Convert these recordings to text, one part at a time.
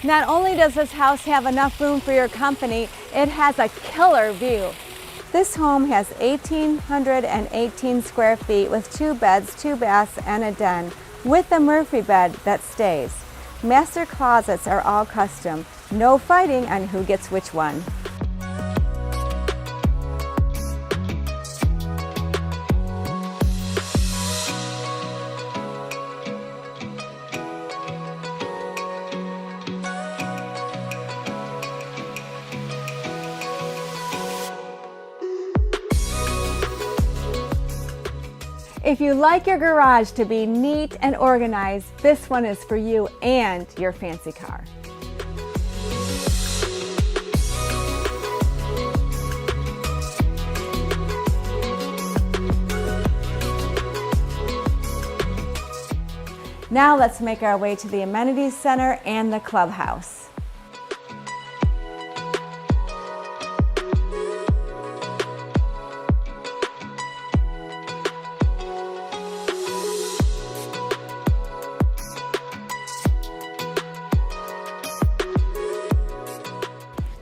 Not only does this house have enough room for your company, it has a killer view. This home has 1,818 square feet with 2 beds, 2 baths, and a den, with a Murphy bed that stays. Master closets are all custom. No fighting on who gets which one. If you like your garage to be neat and organized, this one is for you and your fancy car. Now let's make our way to the amenities center and the clubhouse.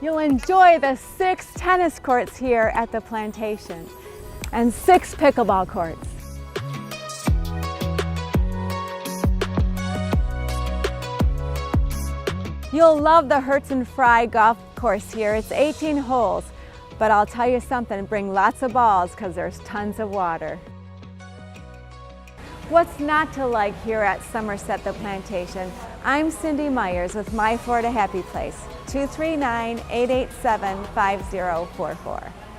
You'll enjoy the 6 tennis courts here at the Plantation and 6 pickleball courts. You'll love the Hurdzan-Fry golf course here. It's 18 holes, but I'll tell you something, bring lots of balls because there's tons of water. What's not to like here at Somerset the Plantation? I'm Cindy Myers with My Florida Happy Place, 239-887-5044.